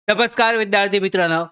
नमस्कार विद्यार्थी मित्रांनो.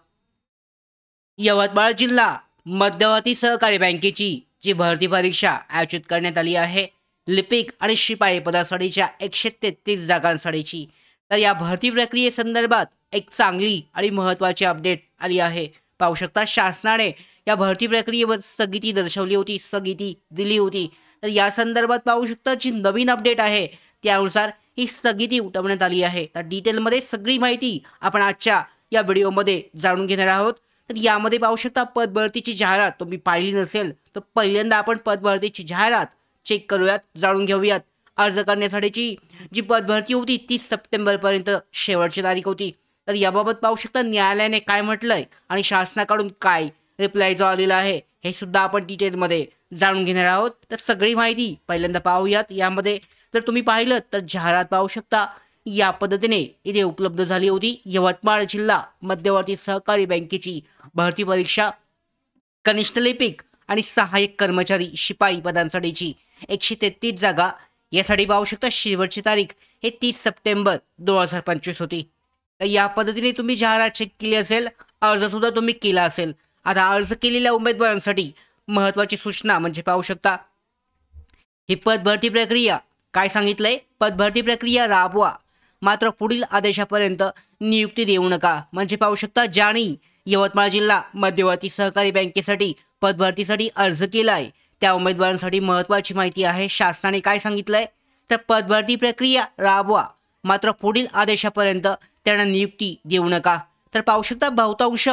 यवतमाळ जिल्हा मध्यवर्ती सहकारी बँकेची जी भरती परीक्षा आयोजित करण्यात आली आहे, लिपिक आणि शिपाई पदासाठीच्या 133 जागांसाठीची. तर या भरती प्रक्रियेसंदर्भात एक चांगली आणि महत्त्वाची अपडेट आली आहे. पाहू शकता, शासनाने या भरती प्रक्रियेवर स्थगिती दर्शवली होती, स्थगिती दिली होती. तर या संदर्भात पाहू शकता, जी नवीन अपडेट आहे त्यानुसार ही स्थगिती उठवण्यात आली आहे. तर डिटेलमध्ये सगळी माहिती आपण आजच्या या व्हिडिओमध्ये जाणून घेणार आहोत. तर यामध्ये पाहू शकता, पदभरतीची जाहिरात तुम्ही पाहिली नसेल तर पहिल्यांदा आपण पदभरतीची जाहिरात चेक करूयात, जाणून घेऊयात. अर्ज करण्यासाठीची जी पदभरती होती 30 सप्टेंबरपर्यंत शेवटची तारीख होती. तर याबाबत पाहू शकता न्यायालयाने काय म्हटलंय आणि शासनाकडून काय रिप्लाय जो आलेला आहे हे सुद्धा आपण डिटेलमध्ये जाणून घेणार आहोत. तर सगळी माहिती पहिल्यांदा पाहूयात. यामध्ये जर तुम्ही पाहिलं तर जाहिरात पाहू शकता या पद्धतीने इथे उपलब्ध झाली होती. यवतमाळ जिल्हा मध्यवर्ती सहकारी बँकेची भरती परीक्षा कनिष्ठ लिपिक आणि सहाय्यक कर्मचारी शिपाई पदांसाठीची 133 जागा. यासाठी पाहू शकता शेवटची तारीख हे 30 सप्टेंबर 2025 होती. तर या पद्धतीने तुम्ही जाहिरात चेक केली असेल, अर्ज सुद्धा तुम्ही केला असेल. आता अर्ज केलेल्या उमेदवारांसाठी महत्त्वाची सूचना म्हणजे पाहू शकता, ही पदभरती प्रक्रिया काय सांगितलंय, पदभरती प्रक्रिया राबवा, मात्र पुढील आदेशापर्यंत नियुक्ती देऊ नका. म्हणजे पाहू शकता, ज्यांनी यवतमाळ जिल्हा मध्यवर्ती सहकारी बँकेसाठी पदभरतीसाठी अर्ज केलाय त्या उमेदवारांसाठी महत्त्वाची माहिती आहे. शासनाने काय सांगितलंय, तर पदभरती प्रक्रिया राबवा, मात्र पुढील आदेशापर्यंत त्यांना नियुक्ती देऊ नका. तर पाहू शकता, बहुतांश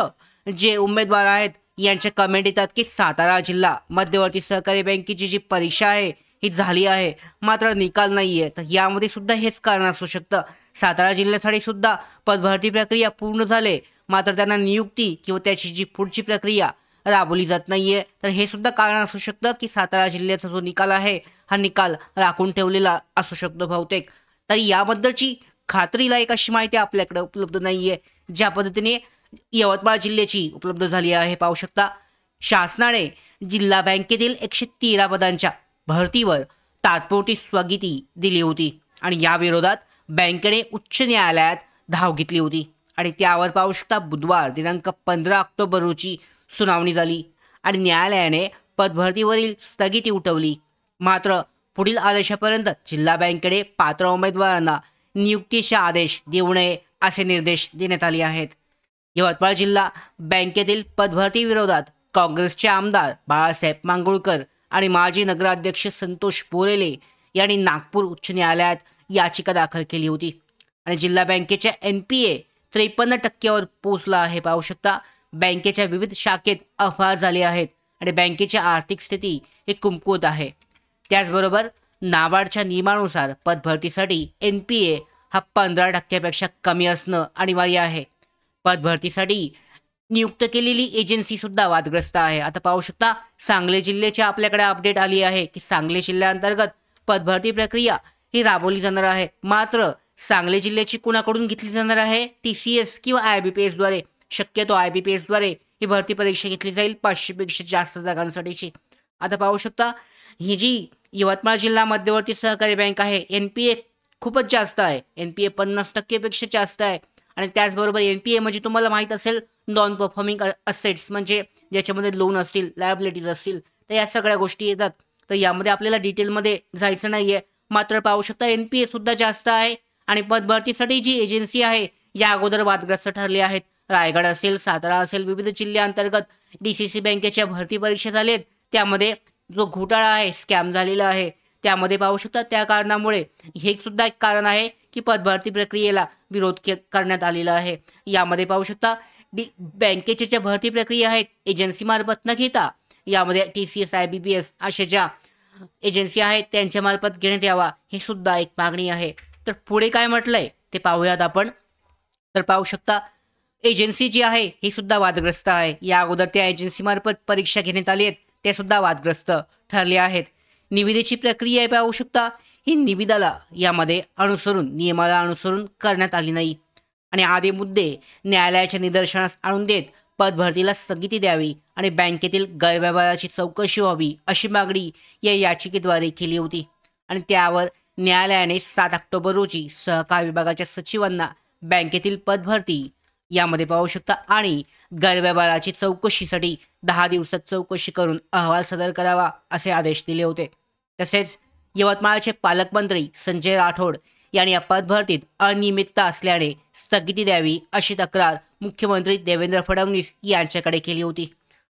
जे उमेदवार आहेत यांचे कमेंट येतात की सातारा जिल्हा मध्यवर्ती सहकारी बँकेची जी परीक्षा आहे ही झाली आहे, मात्र निकाल नाही आहे. तर यामध्ये सुद्धा हेच कारण असू शकतं. सातारा जिल्ह्यासाठी सुद्धा पदभरती प्रक्रिया पूर्ण झाले, मात्र त्यांना नियुक्ती किंवा त्याची जी पुढची प्रक्रिया राबवली जात नाही आहे. तर हे सुद्धा कारण असू शकतं की सातारा जिल्ह्याचा जो निकाल आहे हा निकाल राखून ठेवलेला असू शकतो बहुतेक. तर याबद्दलची खात्रीलायक अशी माहिती आपल्याकडे उपलब्ध नाही आहे, ज्या पद्धतीने यवतमाळ जिल्ह्याची उपलब्ध झाली आहे. पाहू शकता, शासनाने जिल्हा बँकेतील 113 पदांच्या भरतीवर तात्पुरती स्थगिती दिली होती आणि या विरोधात बँकेने उच्च न्यायालयात धाव घेतली होती आणि त्यावर पाहू शकता बुधवार दिनांक 15 ऑक्टोबर रोजी सुनावणी झाली आणि न्यायालयाने पदभरतीवरील स्थगिती उठवली. मात्र पुढील आदेशापर्यंत जिल्हा बँकेने पात्र उमेदवारांना नियुक्तीचे आदेश देऊ नये असे निर्देश देण्यात आले आहेत. यवतमाळ जिल्हा बँकेतील पदभरती विरोधात काँग्रेसचे आमदार बाळासाहेब मांगुळकर आणि माजी नगराध्यक्ष संतोष बोरेले यांनी नागपूर उच्च न्यायालयात याचिका दाखल केली होती आणि जिल्हा बँकेच्या NPA 53% पोहोचला आहे. पाहू शकता, बँकेच्या विविध शाखेत अपहार झाले आहेत आणि बँकेची आर्थिक स्थिती ही कमकुवत आहे. त्याचबरोबर नाबार्डच्या नियमानुसार पदभरतीसाठी NPA हा 15%पेक्षा कमी असणं अनिवार्य आहे. पदभरतीसाठी नियुक्त केलेली एजन्सी सुद्धा वादग्रस्त आहे. आता पाहू शकता, सांगली जिल्ह्याची आपल्याकडे अपडेट आली आहे की सांगली जिल्ह्याअंतर्गत पदभरती प्रक्रिया ही राबवली जाणार आहे. मात्र सांगली जिल्ह्याची कुणाकडून घेतली जाणार आहे, TCS किंवा IBPS द्वारे. शक्यतो IBPS द्वारे ही भरती परीक्षा घेतली जाईल 500 पेक्षा जास्त जागांसाठीची. आता पाहू शकता, ही जी यवतमाळ जिल्हा मध्यवर्ती सहकारी बँक आहे, NPA खूपच जास्त आहे. NPA 50% पेक्षा जास्त आहे आणि त्याचबरोबर NPA म्हणजे तुम्हाला माहीत असेल, नॉन परफॉर्मिंग असेट्स, म्हणजे ज्याच्यामध्ये लोन असतील, लायबिलिटीज असतील, तर या सगळ्या गोष्टी येतात. तर यामध्ये आपल्याला डिटेलमध्ये जायचं नाही आहे. मात्र पाहू शकता NPA सुद्धा जास्त आहे आणि पदभरतीसाठी जी एजन्सी आहे या अगोदर वादग्रस्त ठरले आहेत. रायगड असेल, सातारा असेल, विविध जिल्ह्यांतर्गत DCC बँकेच्या भरती परीक्षा झालेत. त्यामध्ये जो घोटाळा आहे, स्कॅम झालेला आहे, त्यामध्ये पाहू शकता त्या कारणामुळे हे सुद्धा एक कारण आहे की पदभरती प्रक्रियेला विरोध करण्यात आलेला आहे. यामध्ये पाहू शकता बँकेच्या ज्या भरती प्रक्रिया आहेत एजन्सीमार्फत न घेता यामध्ये TCS IBPS अशा ज्या एजन्सी आहेत त्यांच्यामार्फत घेण्यात यावा, हे सुद्धा एक मागणी आहे. तर पुढे काय म्हटलंय ते पाहूयात आपण. तर पाहू शकता, एजन्सी जी आहे ही सुद्धा वादग्रस्त आहे. या अगोदर त्या एजन्सीमार्फत परीक्षा घेण्यात आली आहेत, ते सुद्धा वादग्रस्त ठरले आहेत. निविदेची प्रक्रिया पाहू शकता, ही निविदाला यामध्ये नियमाला अनुसरून करण्यात आली नाही आणि आदी मुद्दे न्यायालयाच्या निदर्शनास आणून देत पदभरतीला स्थगिती द्यावी आणि बँकेतील गैरव्यवहाराची चौकशी व्हावी अशी मागणी या याचिकेद्वारे केली होती आणि त्यावर न्यायालयाने 7 ऑक्टोबर रोजी सहकार विभागाच्या सचिवांना बँकेतील पदभरती यामध्ये पाहू शकता आणि गैरव्यवहाराची चौकशीसाठी 10 दिवसात चौकशी करून अहवाल सादर करावा असे आदेश दिले होते. तसेच यवतमाळचे पालकमंत्री संजय राठोड यांनी या पदभरतीत अनियमितता असल्याने स्थगिती द्यावी अशी तक्रार मुख्यमंत्री देवेंद्र फडणवीस यांच्याकडे केली होती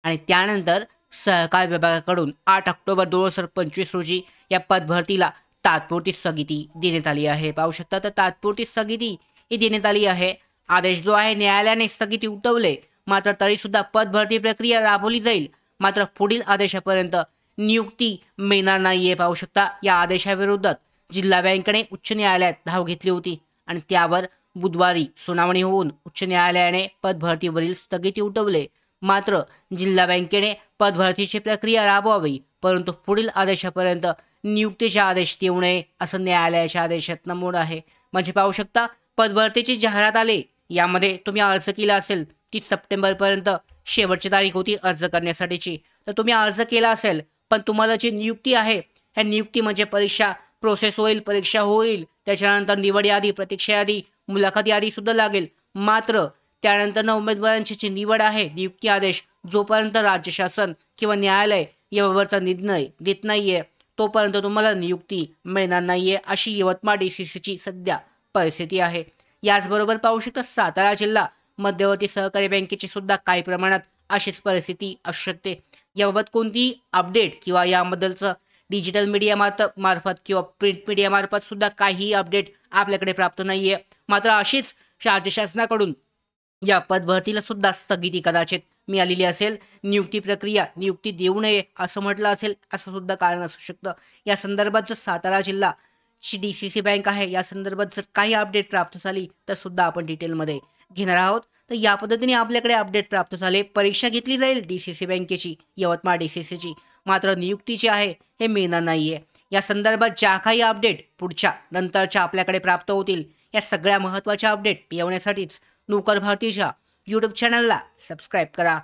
आणि त्यानंतर सहकार विभागाकडून 8 ऑक्टोबर 2025 रोजी या पदभरतीला तात्पुरती स्थगिती देण्यात आली आहे. पाहू शकता तर तात्पुरती स्थगिती ही देण्यात आली आहे. आदेश जो आहे न्यायालयाने स्थगिती उठवले, मात्र तरी सुद्धा पदभरती प्रक्रिया राबवली जाईल. मात्र पुढील आदेशापर्यंत नियुक्ती मिळणार नाहीये. पाहू शकता या आदेशाविरोधात जिल्हा बँकेने उच्च न्यायालयात धाव घेतली होती आणि त्यावर बुधवारी सुनावणी होऊन उच्च न्यायालयाने पदभरतीवरील स्थगिती उठवले. मात्र जिल्हा बँकेने पदभरतीची प्रक्रिया राबवावी, परंतु पुढील आदेशापर्यंत नियुक्तीचे आदेश देऊ नये असं न्यायालयाच्या आदेशात नमूद आहे. म्हणजे पाहू शकता पदभरतीची जाहिरात आली, यामध्ये तुम्ही अर्ज केला असेल 30 सप्टेंबरपर्यंत शेवटची तारीख होती अर्ज करण्यासाठीची, तर तुम्ही अर्ज केला असेल, पण तुम्हाला जी नियुक्ती आहे ह्या नियुक्ती म्हणजे परीक्षा प्रोसेस होईल, परीक्षा होईल, त्याच्यानंतर निवड यादी, प्रतीक्षा यादी, मुलाखत यादी सुद्धा लागेल. मात्र त्यानंतर उमेदवारांची जी निवड आहे, नियुक्ती आदेश जोपर्यंत राज्य शासन किंवा न्यायालय याबाबतचा निर्णय देत नाहीये तोपर्यंत तुम्हाला नियुक्ती मिळणार नाहीये अशी यवतमाळ DCCची सध्या परिस्थिती आहे. याचबरोबर पाहू शकता सातारा जिल्हा मध्यवर्ती सहकारी बँकेची सुद्धा काही प्रमाणात अशीच परिस्थिती असू शकते. याबाबत कोणतीही अपडेट किंवा याबद्दलचं डिजिटल मीडिया मार्फत किंवा प्रिंट मीडिया मार्फत सुद्धा काही अपडेट आपल्याकडे प्राप्त नाहीये. मात्र अशीच राज्य शासनाकडून या पदभरतीला सुद्धा स्थगिती कदाचित मिळालेली असेल. नियुक्ती प्रक्रिया नियुक्ती देऊ नये असं म्हटलं असेल, असं सुद्धा कारण असू शकतं. या संदर्भात जर सातारा जिल्हा DCC बँक आहे या संदर्भात जर काही अपडेट प्राप्त झाली तर सुद्धा आपण डिटेलमध्ये घेणार आहोत. तर या पद्धतीने आपल्याकडे अपडेट प्राप्त झाले. परीक्षा घेतली जाईल DCC बँकेची, यवतमाळ DCCची, मात्र नियुक्तीची आहे हे मिळणार नाहीये. या संदर्भात ज्या काही अपडेट पुढच्या नंतरच्या आपल्याकडे प्राप्त होतील या सगळ्या महत्त्वाच्या अपडेट मिळवण्यासाठीच नोकर भारतीच्या यूट्यूब चॅनलला सबस्क्राईब करा.